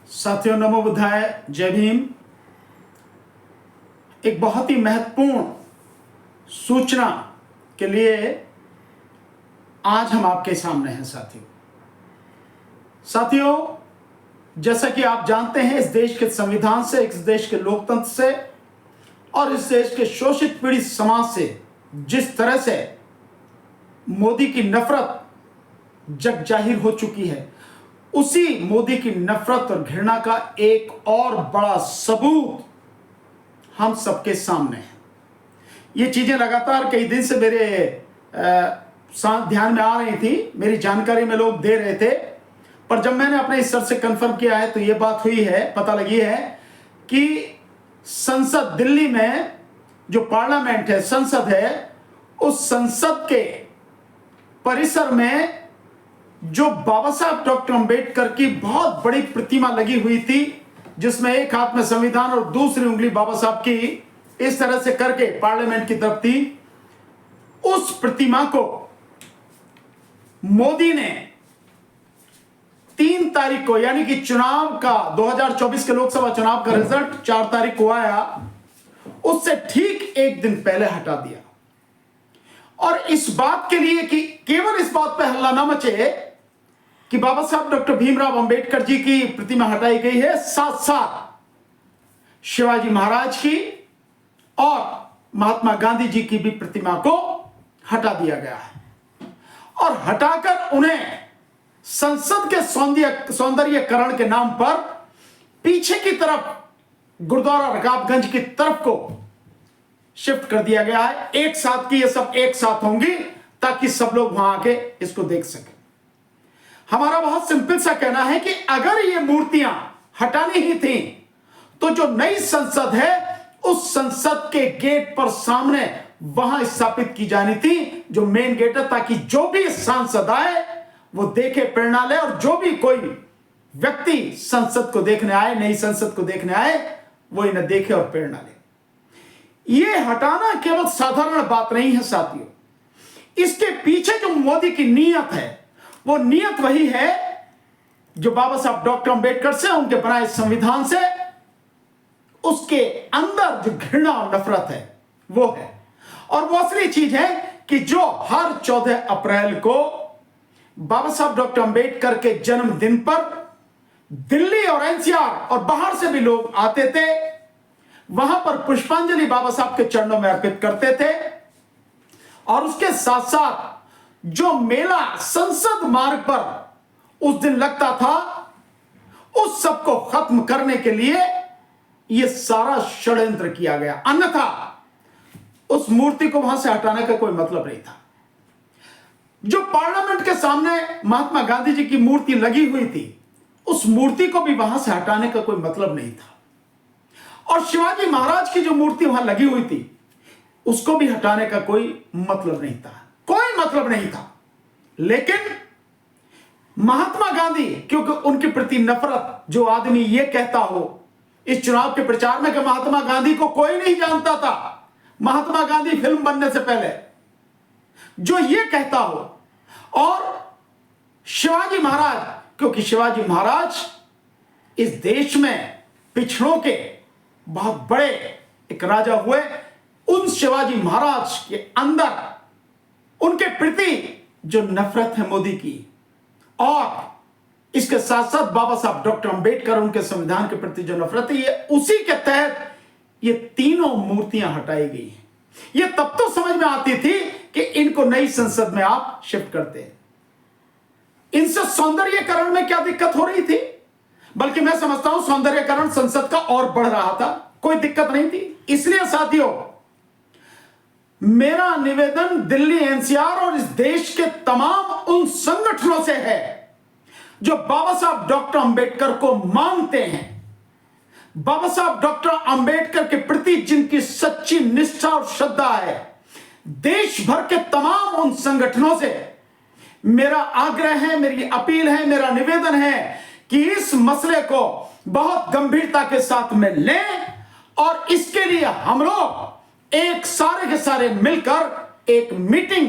साथियों, नमो बुद्धाय, जय भीम। एक बहुत ही महत्वपूर्ण सूचना के लिए आज हम आपके सामने हैं। साथियों, जैसा कि आप जानते हैं, इस देश के संविधान से, इस देश के लोकतंत्र से और इस देश के शोषित पीड़ित समाज से जिस तरह से मोदी की नफरत जग जाहिर हो चुकी है, उसी मोदी की नफरत और घृणा का एक और बड़ा सबूत हम सबके सामने है। ये चीजें लगातार कई दिन से मेरे ध्यान में आ रही थी, मेरी जानकारी में लोग दे रहे थे, पर जब मैंने अपने इस सर से कंफर्म किया है तो ये बात हुई है, पता लगी है कि संसद दिल्ली में जो पार्लियामेंट है, संसद है, उस संसद के परिसर में जो बाबा साहब डॉक्टर अंबेडकर की बहुत बड़ी प्रतिमा लगी हुई थी, जिसमें एक हाथ में संविधान और दूसरी उंगली बाबा साहब की इस तरह से करके पार्लियामेंट की तरफ थी, उस प्रतिमा को मोदी ने 3 तारीख को, यानी कि चुनाव का 2024 के लोकसभा चुनाव का रिजल्ट 4 तारीख को आया, उससे ठीक एक दिन पहले हटा दिया। और इस बात के लिए कि केवल इस बात पर हल्ला ना मचे कि बाबा साहब डॉक्टर भीमराव अंबेडकर जी की प्रतिमा हटाई गई है, साथ साथ शिवाजी महाराज की और महात्मा गांधी जी की भी प्रतिमा को हटा दिया गया है और हटाकर उन्हें संसद के सौंदर्यकरण के नाम पर पीछे की तरफ गुरुद्वारा रकाबगंज की तरफ को शिफ्ट कर दिया गया है। एक साथ की ये सब एक साथ होंगी ताकि सब लोग वहां आके इसको देख सकें। हमारा बहुत सिंपल सा कहना है कि अगर ये मूर्तियां हटानी ही थी तो जो नई संसद है, उस संसद के गेट पर सामने वहां स्थापित की जानी थी, जो मेन गेट है, ताकि जो भी सांसद आए वो देखे, प्रेरणा ले, और जो भी कोई व्यक्ति संसद को देखने आए, नई संसद को देखने आए, वो इन्हें देखे और प्रेरणा ले। ये हटाना केवल साधारण बात नहीं है साथियों, इसके पीछे जो मोदी की नीयत है, वो नीयत वही है जो बाबा साहब डॉक्टर अंबेडकर से, उनके बनाए संविधान से, उसके अंदर जो घृणा और नफरत है वो है। और वो असली चीज है कि जो हर 14 अप्रैल को बाबा साहब डॉक्टर अंबेडकर के जन्मदिन पर दिल्ली और एनसीआर और बाहर से भी लोग आते थे, वहां पर पुष्पांजलि बाबा साहब के चरणों में अर्पित करते थे, और उसके साथ साथ जो मेला संसद मार्ग पर उस दिन लगता था, उस सब को खत्म करने के लिए यह सारा षड्यंत्र किया गया। अन्यथा उस मूर्ति को वहां से हटाने का कोई मतलब नहीं था। जो पार्लियामेंट के सामने महात्मा गांधी जी की मूर्ति लगी हुई थी, उस मूर्ति को भी वहां से हटाने का कोई मतलब नहीं था। और शिवाजी महाराज की जो मूर्ति वहां लगी हुई थी, उसको भी हटाने का कोई मतलब नहीं था, कोई मतलब नहीं था। लेकिन महात्मा गांधी, क्योंकि उनके प्रति नफरत, जो आदमी ये कहता हो इस चुनाव के प्रचार में कि महात्मा गांधी को कोई नहीं जानता था, महात्मा गांधी फिल्म बनने से पहले, जो ये कहता हो, और शिवाजी महाराज, क्योंकि शिवाजी महाराज इस देश में पिछड़ों के बहुत बड़े एक राजा हुए, उन शिवाजी महाराज के अंदर उनके प्रति जो नफरत है मोदी की, और इसके साथ साथ बाबा साहब डॉक्टर अंबेडकर, उनके संविधान के प्रति जो नफरत है, ये उसी के तहत ये तीनों मूर्तियां हटाई गई हैं। ये तब तो समझ में आती थी कि इनको नई संसद में आप शिफ्ट करते हैं। इनसे सौंदर्यकरण में क्या दिक्कत हो रही थी? बल्कि मैं समझता हूं सौंदर्यकरण संसद का और बढ़ रहा था, कोई दिक्कत नहीं थी। इसलिए साथियों, मेरा निवेदन दिल्ली एनसीआर और इस देश के तमाम उन संगठनों से है जो बाबा साहब डॉक्टर अंबेडकर को मानते हैं, बाबा साहब डॉक्टर अंबेडकर के प्रति जिनकी सच्ची निष्ठा और श्रद्धा है, देश भर के तमाम उन संगठनों से मेरा आग्रह है, मेरी अपील है, मेरा निवेदन है कि इस मसले को बहुत गंभीरता के साथ में लें, और इसके लिए हम लोग एक सारे के सारे मिलकर एक मीटिंग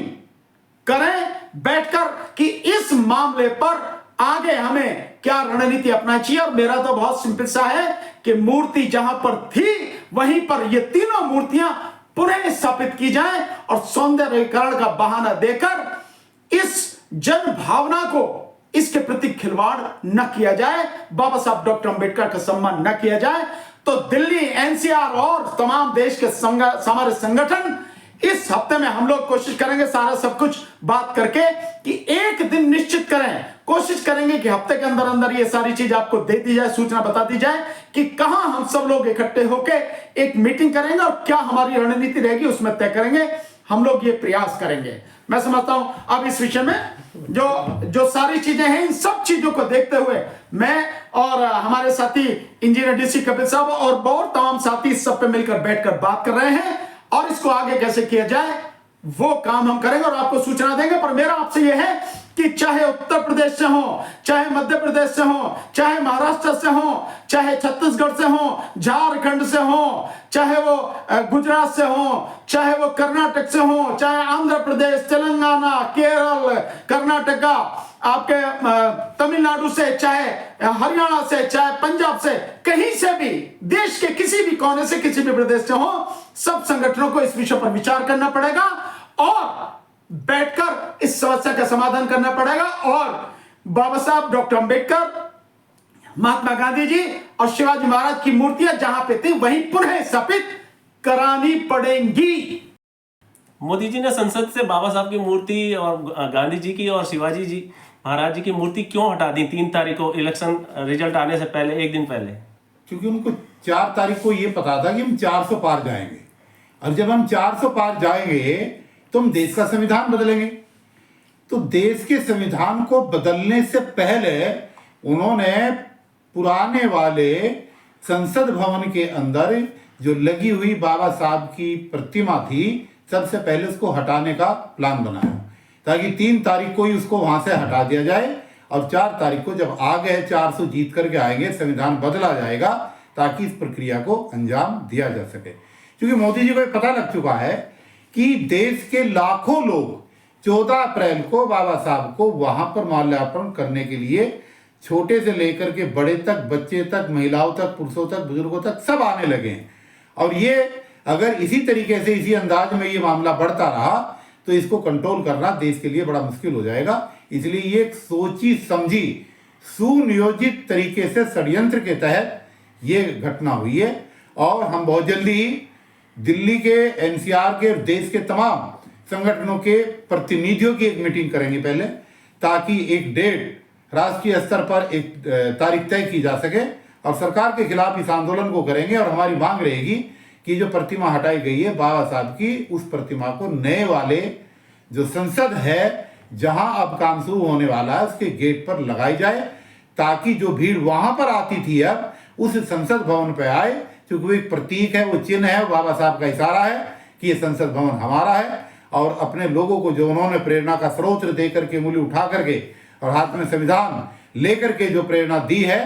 करें बैठकर कि इस मामले पर आगे हमें क्या रणनीति अपनानी चाहिए। और मेरा तो बहुत सिंपल सा है कि मूर्ति जहां पर थी वहीं पर ये तीनों मूर्तियां पुनः स्थापित की जाए और सौंदर्यीकरण का बहाना देकर इस जन भावना को, इसके प्रति खिलवाड़ न किया जाए, बाबा साहब डॉक्टर अंबेडकर का सम्मान न किया जाए। तो दिल्ली, एनसीआर और तमाम देश के हमारे संगठन इस हफ्ते में हम लोग कोशिश करेंगे सारा सब कुछ बात करके कि एक दिन निश्चित करें, कोशिश करेंगे कि हफ्ते के अंदर अंदर ये सारी चीज आपको दे दी जाए, सूचना बता दी जाए कि कहां हम सब लोग इकट्ठे होके एक मीटिंग करेंगे और क्या हमारी रणनीति रहेगी उसमें तय करेंगे। हम लोग ये प्रयास करेंगे। मैं समझता हूं अब इस विषय में जो सारी चीजें हैं, इन सब चीजों को देखते हुए मैं और हमारे साथी इंजीनियर डीसी कपिल साहब और बहुत तमाम साथी इस सब पे मिलकर बैठकर बात कर रहे हैं और इसको आगे कैसे किया जाए वो काम हम करेंगे और आपको सूचना देंगे। पर मेरा आपसे यह है कि चाहे उत्तर प्रदेश से हो, चाहे मध्य प्रदेश से हो, चाहे महाराष्ट्र से हो, चाहे छत्तीसगढ़ से हो, झारखंड से हो, चाहे वो गुजरात से हो, चाहे वो कर्नाटक से हो, चाहे आंध्र प्रदेश, तेलंगाना, केरल, कर्नाटका, आपके तमिलनाडु से, चाहे हरियाणा से, चाहे पंजाब से, कहीं से भी, देश के किसी भी कोने से, किसी भी प्रदेश से हो, सब संगठनों को इस विषय पर विचार करना पड़ेगा और बैठकर इस समस्या का समाधान करना पड़ेगा। और बाबा साहब डॉक्टर अंबेडकर, महात्मा गांधी जी और शिवाजी महाराज की मूर्तियां जहां पे थी वहीं पुनः स्थापित करानी पड़ेंगी। मोदी जी ने संसद से बाबा साहब की मूर्ति और गांधी जी की और शिवाजी जी महाराज जी की मूर्ति क्यों हटा दी 3 तारीख को, इलेक्शन रिजल्ट आने से पहले, एक दिन पहले? क्योंकि उनको 4 तारीख को ये पता था कि हम 400 पार जाएंगे और जब हम 400 पार जाएंगे तो हम देश का संविधान बदलेंगे। तो देश के संविधान को बदलने से पहले उन्होंने पुराने वाले संसद भवन के अंदर जो लगी हुई बाबा साहब की प्रतिमा थी, सबसे पहले उसको हटाने का प्लान बनाया ताकि 3 तारीख को ही उसको वहां से हटा दिया जाए और 4 तारीख को जब आ गए 400 जीत करके आएंगे, संविधान बदला जाएगा ताकि इस प्रक्रिया को अंजाम दिया जा सके। क्योंकि मोदी जी को पता लग चुका है कि देश के लाखों लोग 14 अप्रैल को बाबा साहब को वहां पर माल्यार्पण करने के लिए छोटे से लेकर के बड़े तक, बच्चे तक, महिलाओं तक, पुरुषों तक, बुजुर्गों तक सब आने लगे हैं। और ये अगर इसी तरीके से, इसी अंदाज में ये मामला बढ़ता रहा तो इसको कंट्रोल करना देश के लिए बड़ा मुश्किल हो जाएगा। इसलिए ये एक सोची समझी सुनियोजित तरीके से षड्यंत्र के तहत ये घटना हुई है। और हम बहुत जल्दी ही दिल्ली के, एनसीआर के, देश के तमाम संगठनों के प्रतिनिधियों की एक मीटिंग करेंगे पहले, ताकि एक डेट राष्ट्रीय स्तर पर एक तारीख तय की जा सके और सरकार के खिलाफ इस आंदोलन को करेंगे। और हमारी मांग रहेगी कि जो प्रतिमा हटाई गई है बाबा साहब की, उस प्रतिमा को नए वाले जो संसद है जहां अब काम शुरू होने वाला है उसके गेट पर लगाई जाए, ताकि जो भीड़ वहां पर आती थी अब उस संसद भवन पर आए। क्योंकि वो एक प्रतीक है, वो चिन्ह है, बाबा साहब का इशारा है कि ये संसद भवन हमारा है। और अपने लोगों को जो उन्होंने प्रेरणा का स्रोत दे करके, मूल्य उठा करके और हाथ में संविधान लेकर के जो प्रेरणा दी है,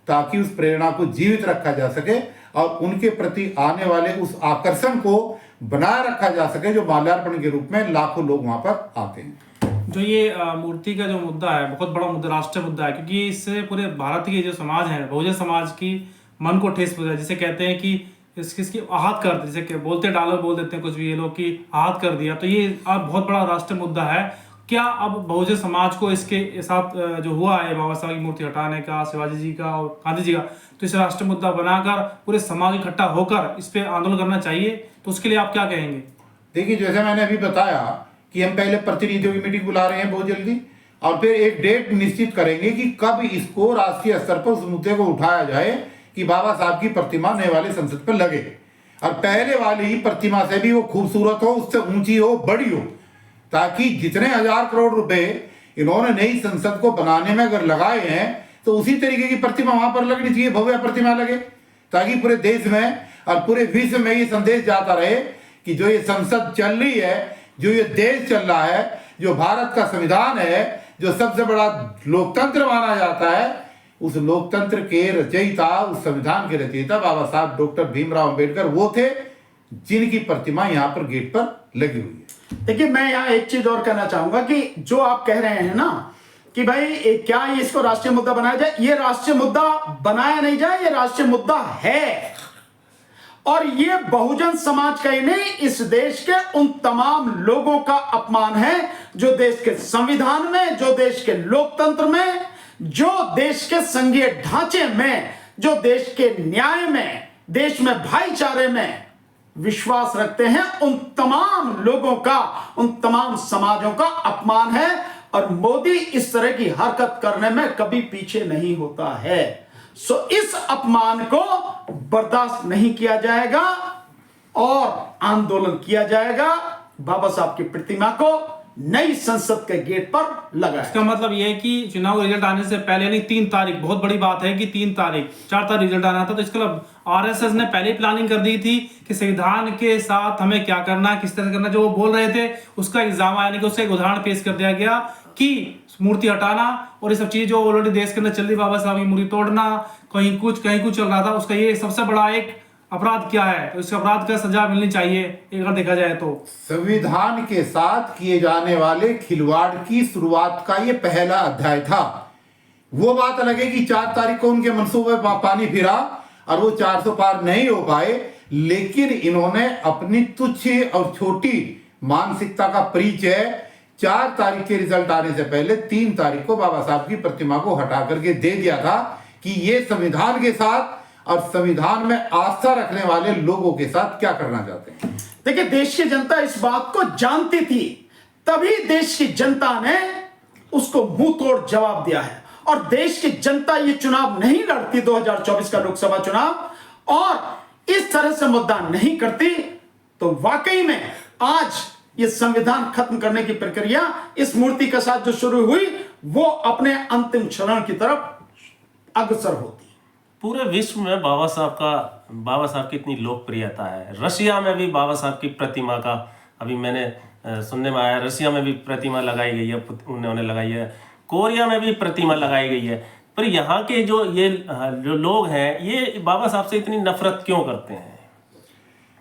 ताकि उस प्रेरणा को जीवित रखा जा सके और उनके प्रति आने वाले उस आकर्षण को बनाए रखा जा सके जो माल्यार्पण के रूप में लाखों लोग वहां पर आते हैं। जो ये मूर्ति का जो मुद्दा है, बहुत बड़ा मुद्दा, राष्ट्रीय मुद्दा है, क्योंकि इससे पूरे भारत के जो समाज है, बहुजन समाज की मन को ठेस पहुंचा है। जिसे कहते हैं कि इसकी आहत कर दे, जैसे बोलते डालो बोल देते हैं कुछ भी ये लोग की आहत कर दिया। तो ये अब बहुत बड़ा राष्ट्रीय मुद्दा है। क्या अब बहुजन समाज को इसके साथ जो हुआ है बाबा साहब की मूर्ति हटाने का, शिवाजी जी का और गांधी जी का, तो इसे राष्ट्रीय मुद्दा बनाकर पूरे समाज इकट्ठा होकर इस पर आंदोलन करना चाहिए? तो उसके लिए आप क्या कहेंगे? देखिए, जैसे मैंने अभी बताया कि हम पहले प्रतिनिधियों की मीटिंग बुला रहे हैं बहुत जल्दी और फिर एक डेट निश्चित करेंगे कि कब इसको राष्ट्रीय स्तर पर उस मुद्दे को उठाया जाए कि बाबा साहब की प्रतिमा नए वाले संसद पर लगे और पहले वाली प्रतिमा से भी वो खूबसूरत हो, उससे ऊंची हो, बड़ी हो, ताकि जितने 1000 करोड़ रुपए इन्होंने नई संसद को बनाने में अगर लगाए हैं तो उसी तरीके की प्रतिमा वहां पर लगनी चाहिए, भव्य प्रतिमा लगे, ताकि पूरे देश में और पूरे विश्व में ये संदेश जाता रहे कि जो ये संसद चल रही है, जो ये देश चल रहा है, जो भारत का संविधान है, जो सबसे बड़ा लोकतंत्र माना जाता है, उस लोकतंत्र के रचयिता, उस संविधान के रचयिता बाबा साहब डॉक्टर भीमराव अंबेडकर वो थे जिनकी प्रतिमा यहाँ पर गेट पर लगी हुई है। देखिए, मैं यहाँ एक चीज और कहना चाहूंगा कि जो आप कह रहे हैं ना कि भाई क्या ये इसको राष्ट्रीय मुद्दा बनाया जाए। ये राष्ट्रीय मुद्दा बनाया नहीं जाए, ये राष्ट्रीय मुद्दा है। और ये बहुजन समाज का ही नहीं, इस देश के उन तमाम लोगों का अपमान है जो देश के संविधान में, जो देश के लोकतंत्र में, जो देश के संघीय ढांचे में, जो देश के न्याय में, देश में भाईचारे में विश्वास रखते हैं। उन तमाम लोगों का, उन तमाम समाजों का अपमान है। और मोदी इस तरह की हरकत करने में कभी पीछे नहीं होता है। सो इस अपमान को बर्दाश्त नहीं किया जाएगा और आंदोलन किया जाएगा। बाबा साहब की प्रतिमा को नई संसद के गेट पर लगाया। इसका मतलब यह है कि चुनाव रिजल्ट आने से पहले, यानी 3 तारीख, बहुत बड़ी बात है कि 3 तारीख, 4 तारीख रिजल्ट आना था, तो इसका मतलब आरएसएस ने पहले ही प्लानिंग कर दी थी कि संविधान के साथ हमें क्या करना है, किस तरह करना। जो वो बोल रहे थे उसका एग्जाम, यानी कि उसका एक उदाहरण पेश कर दिया गया कि मूर्ति हटाना और ये सब चीज जो ऑलरेडी देश के अंदर चल रही, बाबा साहब की मूर्ति तोड़ना, कहीं कुछ चल रहा था, उसका ये सबसे बड़ा एक अपराध क्या है, तो इस अपराध का सजा मिलनी चाहिए अगर देखा जाए तो। संविधान के साथ किए जाने वाले खिलवाड़ की शुरुआत का ये पहला अध्याय था। वो बात अलग है कि 4 तारीख को उनके मंसूबे पानी फिरा और वो 400 पार नहीं हो पाए, लेकिन इन्होंने अपनी तुच्छ और छोटी मानसिकता का परिचय 4 तारीख के रिजल्ट आने से पहले 3 तारीख को बाबा साहब की प्रतिमा को हटा करके दे दिया था कि ये संविधान के साथ और संविधान में आस्था रखने वाले लोगों के साथ क्या करना चाहते हैं। देखिए, देश की जनता इस बात को जानती थी, तभी देश की जनता ने उसको मुंह तोड़ जवाब दिया है। और देश की जनता ये चुनाव नहीं लड़ती 2024 का लोकसभा चुनाव और इस तरह से मुद्दा नहीं करती, तो वाकई में आज ये संविधान खत्म करने की प्रक्रिया इस मूर्ति के साथ जो शुरू हुई वो अपने अंतिम क्षण की तरफ अग्रसर होती। पूरे विश्व में बाबा साहब की इतनी लोकप्रियता है। रशिया में भी बाबा साहब की प्रतिमा का, अभी मैंने सुनने में आया, रशिया में भी प्रतिमा लगाई गई है, उन्होंने लगाई है। कोरिया में भी प्रतिमा लगाई गई है। पर यहाँ के जो लोग हैं, ये बाबा साहब से इतनी नफरत क्यों करते हैं?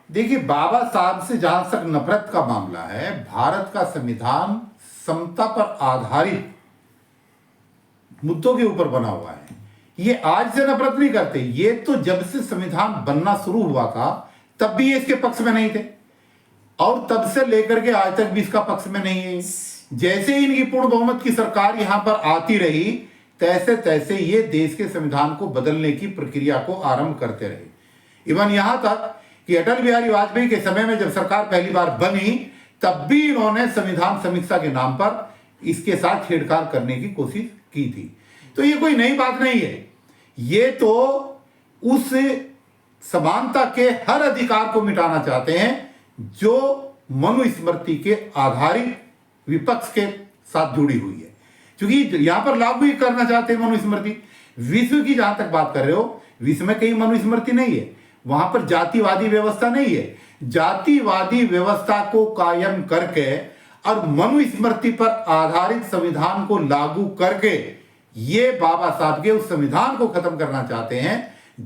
देखिए, बाबा साहब से जहां तक नफरत का मामला है, भारत का संविधान समता पर आधारित मुद्दों के ऊपर बना हुआ है। ये आज से नफरत नहीं करते, ये तो जब से संविधान बनना शुरू हुआ था तब भी ये इसके पक्ष में नहीं थे और तब से लेकर के आज तक भी इसका पक्ष में नहीं है। जैसे ही इनकी पूर्ण बहुमत की सरकार यहां पर आती रही, तैसे तैसे ये देश के संविधान को बदलने की प्रक्रिया को आरंभ करते रहे। इवन यहां तक कि अटल बिहारी वाजपेयी के समय में जब सरकार पहली बार बनी, तब भी इन्होंने संविधान समीक्षा के नाम पर इसके साथ छेड़छाड़ करने की कोशिश की थी। तो ये कोई नई बात नहीं है, ये तो उस समानता के हर अधिकार को मिटाना चाहते हैं जो मनुस्मृति के आधारित विपक्ष के साथ जुड़ी हुई है। क्योंकि यहां पर लागू ही करना चाहते हैं मनुस्मृति। विश्व की जहां तक बात कर रहे हो, विश्व में कहीं मनुस्मृति नहीं है, वहां पर जातिवादी व्यवस्था नहीं है। जातिवादी व्यवस्था को कायम करके और मनुस्मृति पर आधारित संविधान को लागू करके ये बाबा साहब के उस संविधान को खत्म करना चाहते हैं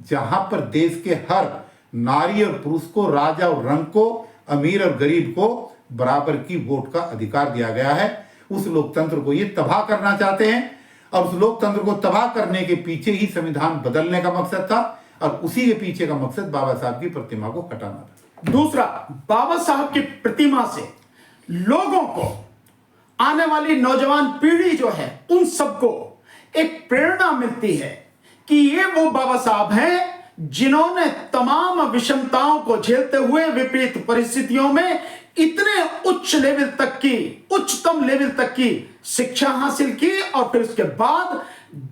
जहां पर देश के हर नारी और पुरुष को, राजा और रंग को, अमीर और गरीब को बराबर की वोट का अधिकार दिया गया है। उस लोकतंत्र को ये तबाह करना चाहते हैं और उस लोकतंत्र को तबाह करने के पीछे ही संविधान बदलने का मकसद था और उसी के पीछे का मकसद बाबा साहब की प्रतिमा को हटाना था। दूसरा, बाबा साहब की प्रतिमा से लोगों को, आने वाली नौजवान पीढ़ी जो है, उन सबको एक प्रेरणा मिलती है कि ये वो बाबा साहब हैं जिन्होंने तमाम विषमताओं को झेलते हुए विपरीत परिस्थितियों में इतने उच्चतम लेवल तक की शिक्षा हासिल की और फिर उसके बाद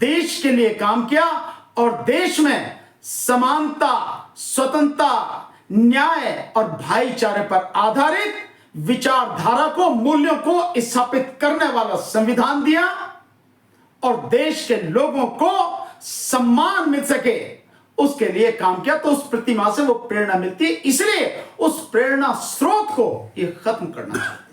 देश के लिए काम किया और देश में समानता, स्वतंत्रता, न्याय और भाईचारे पर आधारित विचारधारा को, मूल्यों को स्थापित करने वाला संविधान दिया और देश के लोगों को सम्मान मिल सके उसके लिए काम किया। तो उस प्रतिमा से वो प्रेरणा मिलती है, इसलिए उस प्रेरणा स्रोत को ये खत्म करना चाहिए।